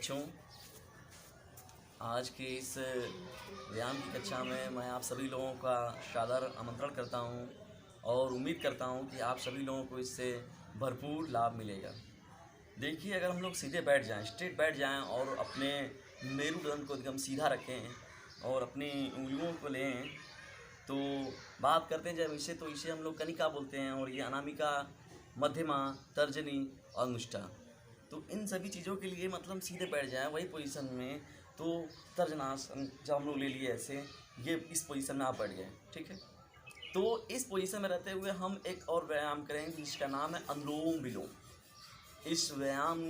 बच्चों, आज के इस व्यायाम की कक्षा में मैं आप सभी लोगों का सादर आमंत्रण करता हूं और उम्मीद करता हूं कि आप सभी लोगों को इससे भरपूर लाभ मिलेगा। देखिए, अगर हम लोग सीधे बैठ जाएं, स्ट्रेट बैठ जाएं और अपने मेरुदंड को एकदम सीधा रखें और अपनी उंगलियों को लें, तो बात करते हैं जब इसे, तो इसे हम लोग कनिका बोलते हैं और ये अनामिका, मध्यमा, तर्जनी और अंगुष्ठा। तो इन सभी चीज़ों के लिए मतलब सीधे बैठ जाएं वही पोजीशन में। तो तर्जनासन जब हम लोग ले लिए ऐसे, ये इस पोजीशन में आप बैठ गए, ठीक है। तो इस पोजीशन में रहते हुए हम एक और व्यायाम करेंगे जिसका नाम है अनुलोम विलोम। इस व्यायाम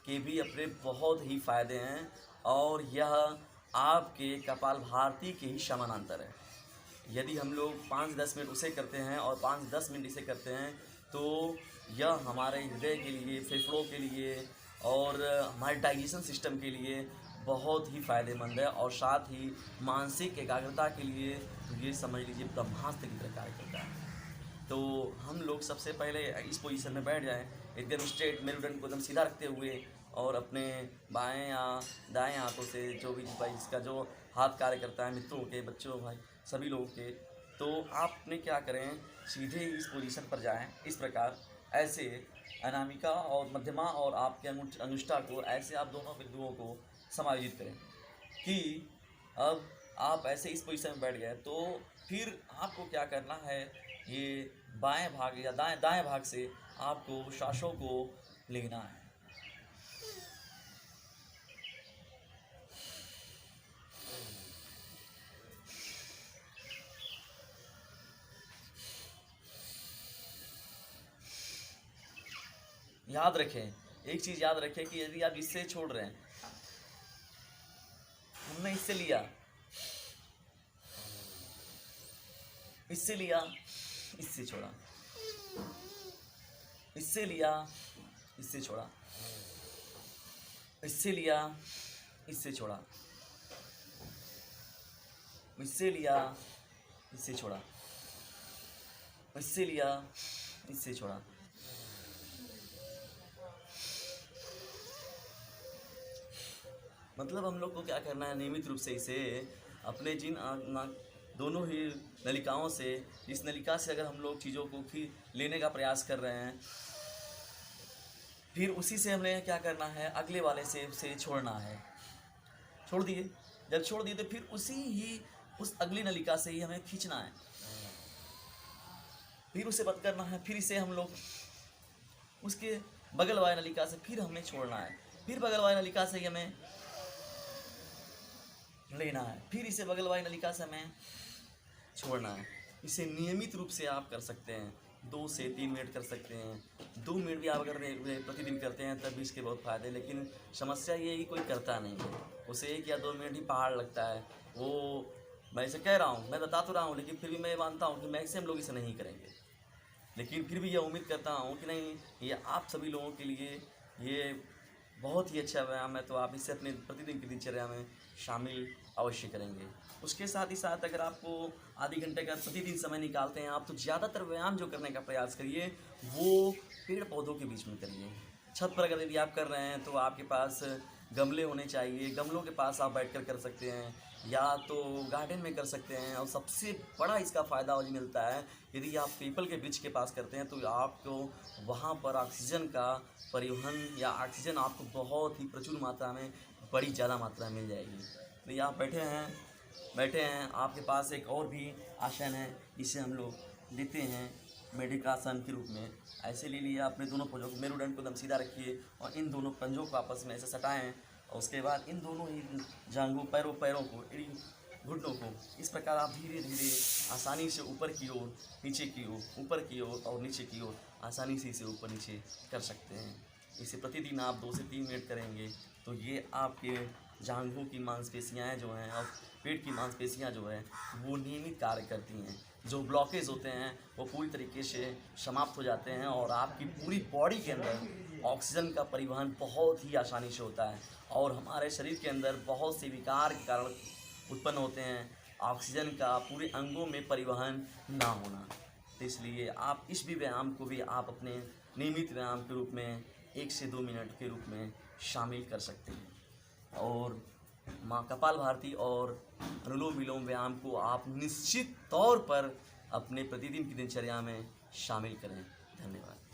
के भी अपने बहुत ही फायदे हैं और यह आपके कपालभाति के ही समानांतर है। यदि हम लोग 5-10 मिनट उसे करते हैं और 5-10 मिनट इसे करते हैं, तो यह हमारे हृदय के लिए, फेफड़ों के लिए और हमारे डाइजेशन सिस्टम के लिए बहुत ही फ़ायदेमंद है और साथ ही मानसिक एकाग्रता के लिए तो ये समझ लीजिए ब्रह्मास्त्र की तरह कार्य करता है। तो हम लोग सबसे पहले इस पोजीशन में बैठ जाएं, एकदम स्ट्रेट, मेरुदंड को एकदम सीधा रखते हुए और अपने बाएं या दाएं हाथों से, जो भी भाई जिसका जो हाथ कार्य करता है, मित्रों के, बच्चों, भाई सभी लोगों के, तो आपने क्या करें, सीधे इस पोजीशन पर जाएं, इस प्रकार ऐसे अनामिका और मध्यमा और आपके अंगुष्ठा को ऐसे आप दोनों बिंदुओं को समायोजित करें कि अब आप ऐसे इस पोजीशन में बैठ गए। तो फिर आपको क्या करना है, ये बाएं भाग या दाएं भाग से आपको सांसों को लेना है। याद रखें, एक चीज़ याद रखें कि यदि आप इससे छोड़ रहे हैं, हमने इससे लिया, इससे लिया, इससे छोड़ा, इससे लिया, इससे छोड़ा, इससे लिया, इससे छोड़ा, इससे लिया, इससे छोड़ा, इससे लिया, इससे छोड़ा। मतलब हम लोग को क्या करना है, नियमित रूप से इसे अपने जिन दोनों ही नलिकाओं से, इस नलिका से अगर हम लोग चीज़ों को लेने का प्रयास कर रहे हैं, फिर उसी से हमने क्या करना है, अगले वाले से उसे छोड़ना है। छोड़ दिए, जब छोड़ दिए तो फिर उस अगली नलिका से ही हमें खींचना है, फिर उसे बंद करना है, फिर इसे हम लोग उसके बगल वाली नलिका से फिर हमें छोड़ना है, फिर बगल वाली नलिका से ही हमें लेना है, फिर इसे बगल वाली नलिका से हमें छोड़ना है। इसे नियमित रूप से आप कर सकते हैं, 2 से 3 मिनट कर सकते हैं। 2 मिनट भी आप अगर प्रतिदिन करते हैं तब भी इसके बहुत फ़ायदे हैं, लेकिन समस्या ये है कि कोई करता नहीं है, उसे 1 या 2 मिनट ही पहाड़ लगता है। वो मैं इसे कह रहा हूँ, मैं बता तो रहा हूँ, लेकिन फिर भी मैं मानता हूँ कि मैक्सिमम लोग इसे नहीं करेंगे, लेकिन फिर भी यह उम्मीद करता हूँ कि नहीं, ये आप सभी लोगों के लिए ये बहुत ही अच्छा व्यायाम है, तो आप इसे अपने प्रतिदिन की दिनचर्या में शामिल अवश्य करेंगे। उसके साथ ही साथ अगर आपको आधे घंटे का प्रतिदिन समय निकालते हैं आप, तो ज़्यादातर व्यायाम जो करने का प्रयास करिए वो पेड़ पौधों के बीच में करिए। छत पर अगर यदि आप कर रहे हैं तो आपके पास गमले होने चाहिए, गमलों के पास आप बैठकर कर सकते हैं या तो गार्डन में कर सकते हैं। और सबसे बड़ा इसका फ़ायदा और मिलता है, यदि आप पीपल के वृक्ष के पास करते हैं तो आपको वहाँ पर ऑक्सीजन का परिवहन या ऑक्सीजन आपको बहुत ही प्रचुर मात्रा में, बड़ी ज़्यादा मात्रा में मिल जाएगी। तो ये आप बैठे हैं, आपके पास एक और भी आसन है, इसे हम लोग लेते हैं मेडिकासन के रूप में। ऐसे ले लिए अपने दोनों पंजों को, मेरुदंड को एकदम सीधा रखिए और इन दोनों पंजों को आपस में ऐसे सटाएं और उसके बाद इन दोनों ही जांघों, पैरों को, घुटनों को इस प्रकार आप धीरे धीरे आसानी से ऊपर की ओर, नीचे की ओर, ऊपर की ओर और नीचे की ओर आसानी से इसे ऊपर नीचे कर सकते हैं। इसे प्रतिदिन आप 2 से 3 मिनट करेंगे तो ये आपके जांघों की मांसपेशियाँ जो हैं और पेट की मांसपेशियाँ जो हैं वो नियमित कार्य करती हैं। जो ब्लॉकेज होते हैं वो पूरी तरीके से समाप्त हो जाते हैं और आपकी पूरी बॉडी के अंदर ऑक्सीजन का परिवहन बहुत ही आसानी से होता है। और हमारे शरीर के अंदर बहुत से विकार के कारण उत्पन्न होते हैं ऑक्सीजन का पूरे अंगों में परिवहन ना होना। तो इसलिए आप इस भी व्यायाम को भी आप अपने नियमित व्यायाम के रूप में 1 से 2 मिनट के रूप में शामिल कर सकते हैं। और माँ कपाल भारती और अनुलोम विलोम व्यायाम को आप निश्चित तौर पर अपने प्रतिदिन की दिनचर्या में शामिल करें। धन्यवाद।